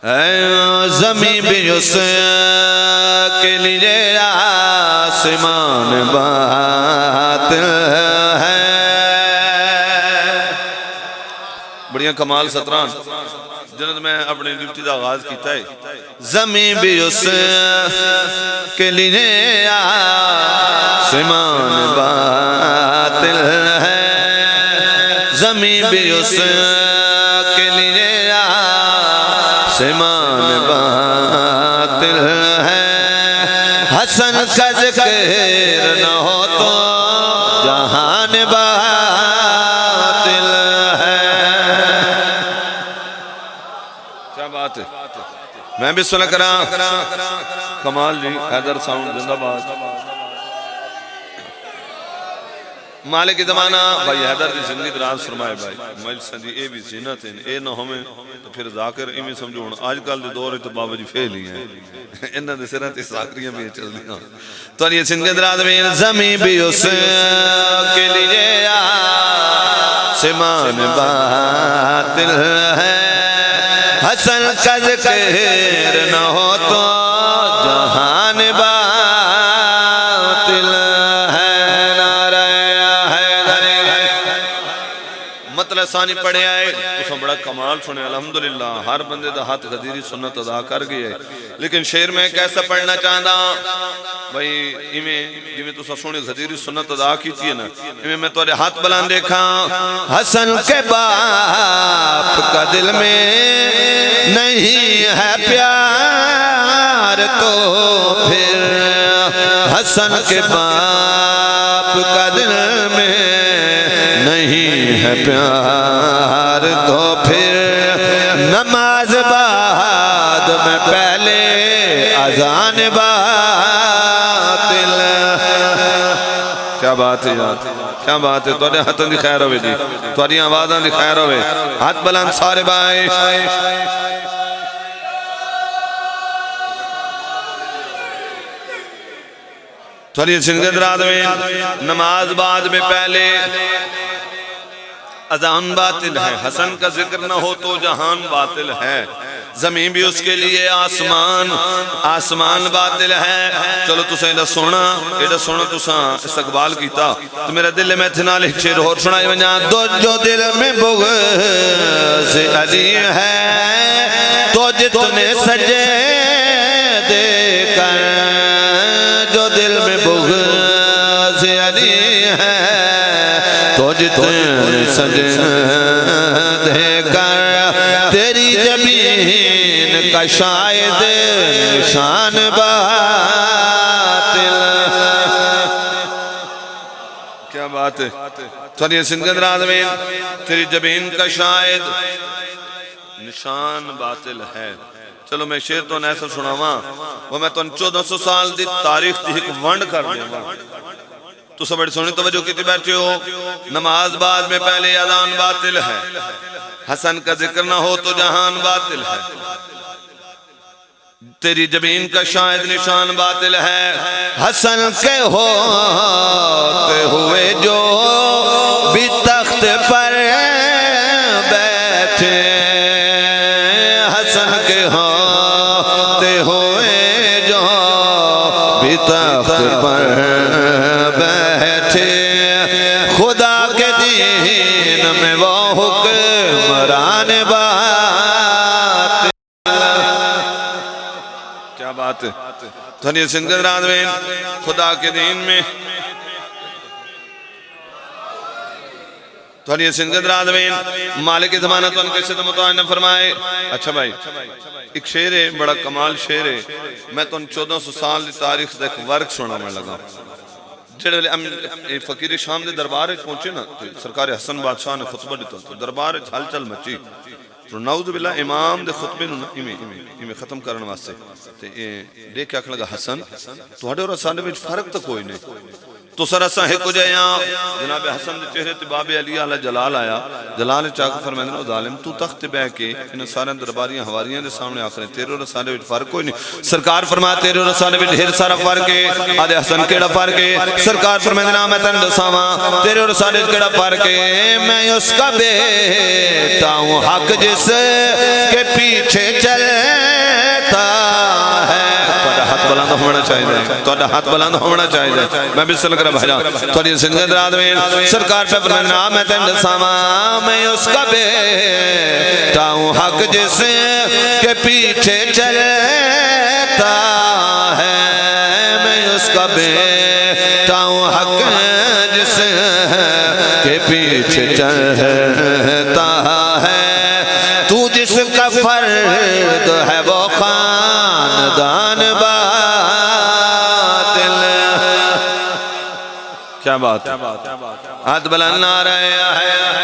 زمین بھی اس کے لیے آسمان باطل ہے. بڑیاں کمال ستران جنت میں اپنے ڈیوٹی دا آغاز کیتا ہے. زمین بھی اس کے لیے آسمان باطل ہے. زمین بھی اس کے لیے آسمان باطل ہے. حسن کا ذکر نہ ہو تو جہان باطل ہے. کیا بات ہے. میں بھی سنا کراں کمال جی حیدر ساؤنڈ زندہ باد. مالک زمانہ بھائی حیدر دی زندگی دراز فرمائے بھائی. مجلسہ دی اے بھی زینت ہیں اے نہ ہمیں تو پھر ذاکر ایمی سمجھو. آج کل دے دور تو بابا جی فیل ہی ہیں انہاں دے سرہ تے ذاکریاں بھی چل دیا. تو یہ زندگی دراز میں زمین بھی اس کے لیے آسمان باطل ہے. حسن کا ذکر نہ ہو تو جہان باطل ہے. نعرہ حیدر. مطلع ثانی پڑھے آئے اس میں بڑا کمال سنے الحمدللہ. ہر بندے دا ہاتھ غدیری سنت ادا کر گئے. لیکن شعر میں کیسا پڑھنا چاہتا بھائی میں تو سونے غدیری سنت ادا کی تھی نا. میں تو ہاتھ بلان دیکھا. حسن کے باپ کا دل میں نہیں ہے پیار تو پھر حسن کے باپ کا دل میں نہیں ہے پیار تو پھر نماز بعد میں پہلے اذان باطل. کیا بات ہے یار کیا بات ہے. توڑے ہاتھوں دی خیر ہوئے جی توڑی آوازاں دی خیر ہوئے. ہاتھ بلند سارے بھائی. توڑی زندگی دراد میں نماز بعد میں پہلے اذان باطل ہے. حسن کا ذکر نہ ہو تو جہان باطل ہے. زمین بھی اس کے لیے آسمان باطل ہے. چلو تسا ایڈا سونا تسا استقبال کیتا تو میرا دل میں تھے نال ایک شعر اور سنائی ونجا. جو دل میں بغض علی ہے تو جتنے سجے دے کر. جو دل میں بغض علی ہے تو جتنے سجے دے کر. تیری زمین کا شاید نشان باطل. کیا بات ہے. چلیے سندھ راز میں تیری زمین کا شاید نشان باطل ہے. چلو میں شعر تو ایسا سناواں وہ میں تو 1400 سال دی تاریخ دی ایک ونڈ کر دیا. تو سب بڑی سونی توجہ کیتی بیٹھے ہو. نماز بعد میں پہلے اذان باطل ہے. حسن کا ذکر نہ ہو تو جہان باطل ہے. تیری زمین کا شاید نشان باطل ہے. حسن کے ہوتے ہوئے جو بھی تخت پر بیٹھے. حسن کے ہوتے ہوئے جو بھی تخت پر بیٹھے. خدا کے دین میں وہ حکمران باطل. کیا بات ہے. دھنی سنگت رات میں خدا کے دین میں دھنی سنگت رات میں مالک زمانہ تو ان کے صدر متعین فرمائے. اچھا بھائی ایک شعر ہے بڑا کمال شعر ہے. میں تو 1400 سال دی تاریخ دیکھ ورک سونا میں لگا. جڑے فقیر شام دے دربار پہنچے نا سرکار حسن بادشاہ نے خطبہ دیتا تو دربار ہل چل مچی. تو نعوذ باللہ امام دے خطبے نو ایمیں ختم کرنے واسطے دیکھ کے آکھ لگا حسن تو ہڈے اور اسانے میں فرق تو کوئی نہیں. تو سر اساں ہی کو جائیاں جناب حسن دے چہرے تے باب علی علیہ جلال آیا. جلال چاک فرمائے دینا ظالم تو تخت بے کے انہیں سارے درباریاں حواریاں دے سامنے آکھنے تیرے اور اسانے میں فرق کوئی نہیں. سرکار فرمائے تیرے اور اسانے میں ڈھیر سارا فرق ہے. آدھے حسن کیڑا فرق ہے. سرکار فرمائے دینا میں تن دساواں تیرے اور اسانے میں کیڑا فرق ہے. میں اس کا بیٹا ہوں حق جس کے پیچھے چلے چاہیے تہاڈا ہاتھ بلند ہونا چاہیے میں بھی سن کر بھاجا تہاڈی زندگی رات میں سرکار پہ فرمایا میں تینوں دساواں میں اس کا بیٹا ہوں حق جس کے پیچھے چلتا ہے میں اس کا بیٹا ہوں حق جس کے پیچھے چلتا ہے تو جس کا فرد ہے وہ خاندان باطل کیا بات ہے ہاتھ بلند نعرہ ہے